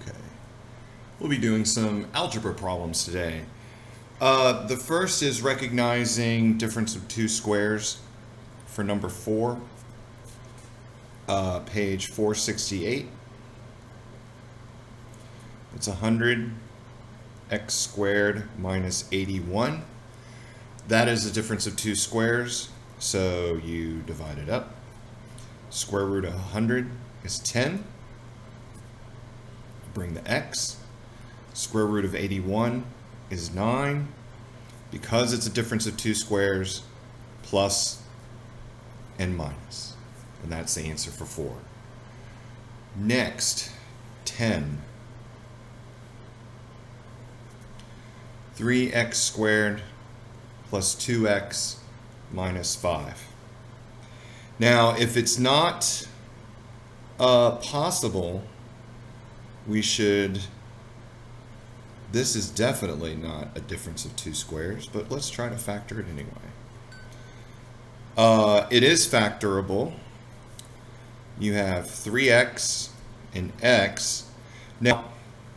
Okay. We'll be doing some algebra problems today. The first is recognizing difference of two squares for number 4, page 468. It's 100 x squared minus 81. That is the difference of two squares, so you divide it up. Square root of 100 is 10. Bring the x. Square root of 81 is 9. Because it's a difference of two squares, plus and minus. And that's the answer for 4. Next, 10. 3x squared plus 2x minus 5. Now, if it's not possible, we should, this is definitely not a difference of two squares, but let's try to factor it anyway. It is factorable. You have 3x and x. Now,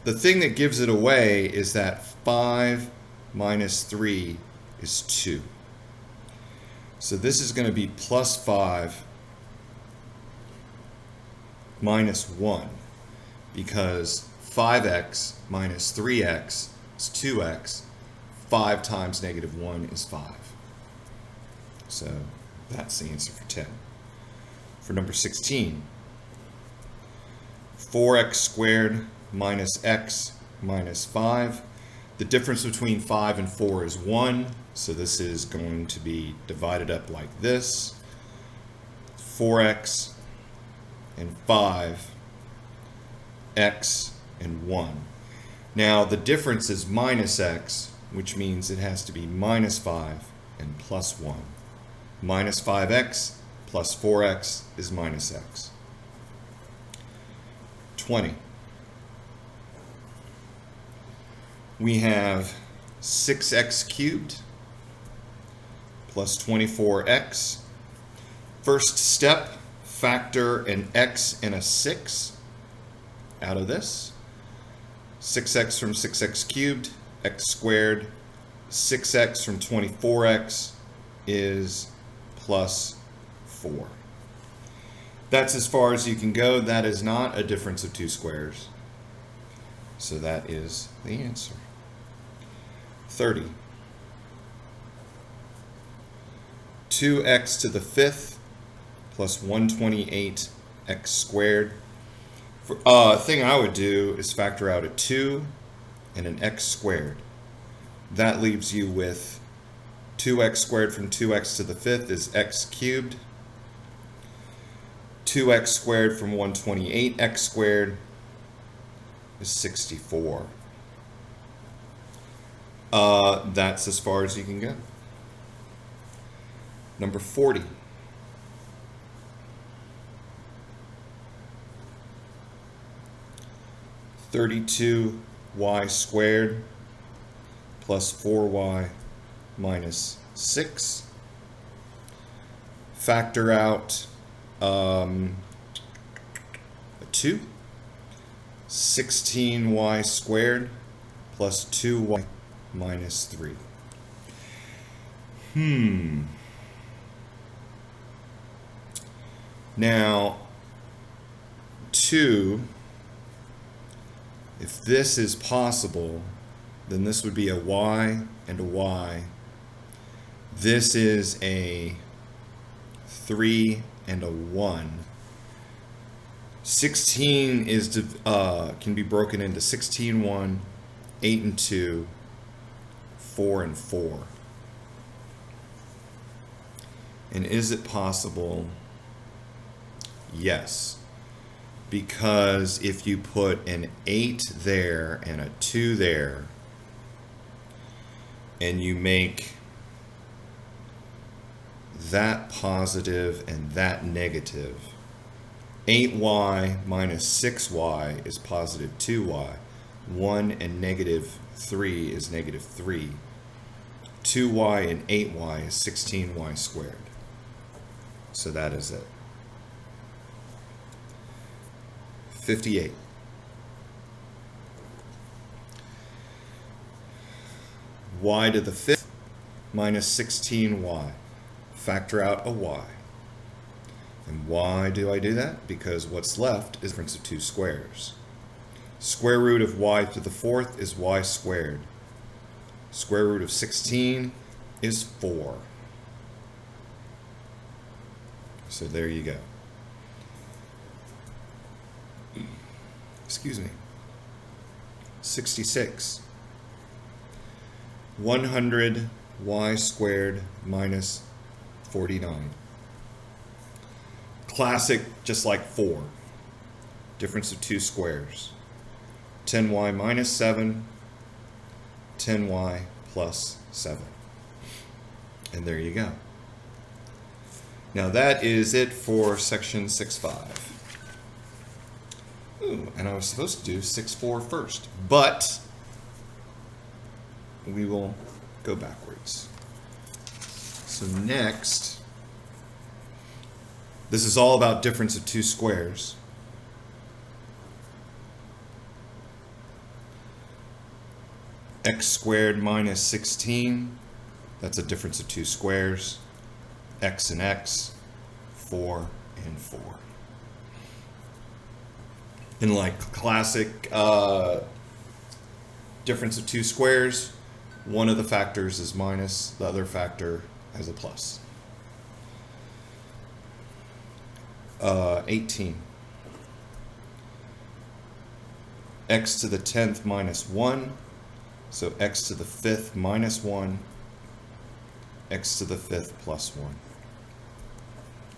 the thing that gives it away is that 5 minus 3 is 2. So this is going to be plus 5 minus 1, because 5x minus 3x is 2x. 5 times negative 1 is 5. So that's the answer for 10. For number 16, 4x squared minus x minus 5. The difference between 5 and 4 is 1, so this is going to be divided up like this. 4x and 5, x and 1. Now the difference is minus x, which means it has to be minus 5 and plus 1. Minus 5x plus 4x is minus x. 20. We have 6x cubed plus 24x. First step, factor an x and a 6 out of this. 6x from 6x cubed, x squared. 6x from 24x is plus 4. That's as far as you can go. That is not a difference of two squares. So that is the answer. 30. 2x to the 5th plus 128x squared. Thing I would do is factor out a 2 and an x squared. That leaves you with 2x squared from 2x to the 5th is x cubed. 2x squared from 128x squared is 64. That's as far as you can go. Number 40. $32y squared plus 4y minus 6. Factor out a 2. 16y squared plus 2y minus 3. Now, 2, if this is possible, then this would be a y and a y. This is a 3 and a 1. 16 is can be broken into 16, 1, 8 and 2, 4 and 4. And is it possible? Yes. Because if you put an 8 there and a 2 there, and you make that positive and that negative, 8y minus 6y is positive 2y. 1 and negative 3 is negative 3. 2y and 8y is 16y squared. So that is it. 58. y to the 5th minus 16y. Factor out a y. And why do I do that? Because what's left is the difference of two squares. Square root of y to the 4th is y squared. Square root of 16 is 4. So there you go. Excuse me. 66. 100 y squared minus 49. Classic, just like 4. Difference of two squares. 10y minus 7, 10y plus 7. And there you go. Now that is it for section 6.5. Ooh, and I was supposed to do 6.4 first, but we will go backwards. So next, this is all about difference of two squares. X squared minus 16, that's a difference of two squares. X and X, 4 and 4. In like classic difference of two squares, one of the factors is minus, the other factor has a plus. 18. X to the 10th minus 1, so x to the 5th minus 1, x to the 5th plus 1.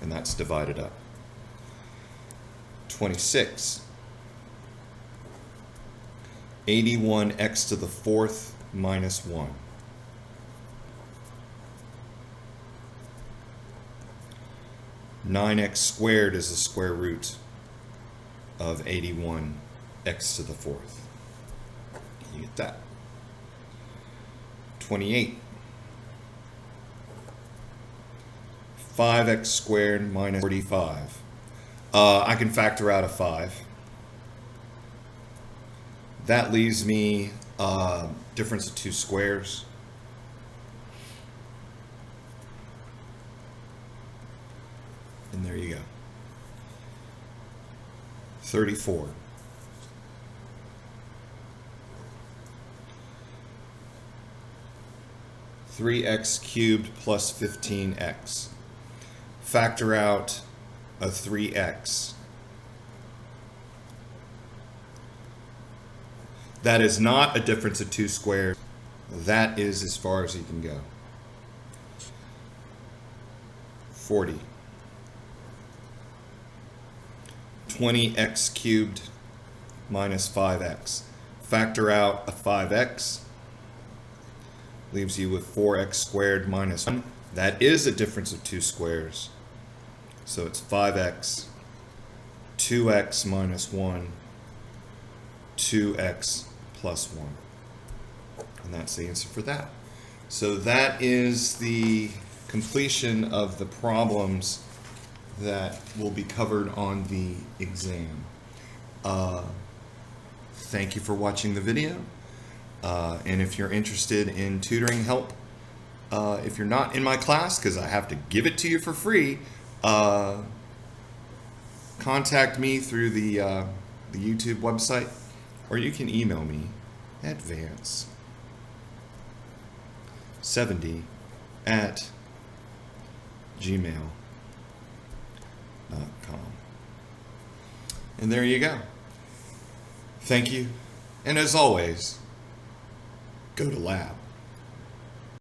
And that's divided up. 26. 81 x to the 4th minus 1. Nine x squared is the square root of 81 x to the 4th. You get that. 28. 5x squared minus 45. I can factor out a 5. That leaves me difference of two squares. And there you go. 34. 3x cubed plus 15x. Factor out a 3x. That is not a difference of two squares. That is as far as you can go. 40. 20x cubed minus 5x. Factor out a 5x. Leaves you with 4x squared minus 1. That is a difference of two squares. So it's 5x, 2x minus 1, 2x plus 1. And that's the answer for that. So that is the completion of the problems that will be covered on the exam. Thank you for watching the video. And if you're interested in tutoring help, if you're not in my class, because I have to give it to you for free, contact me through the YouTube website, or you can email me advance70@gmail.com. And there you go. Thank you. And as always, go to lab.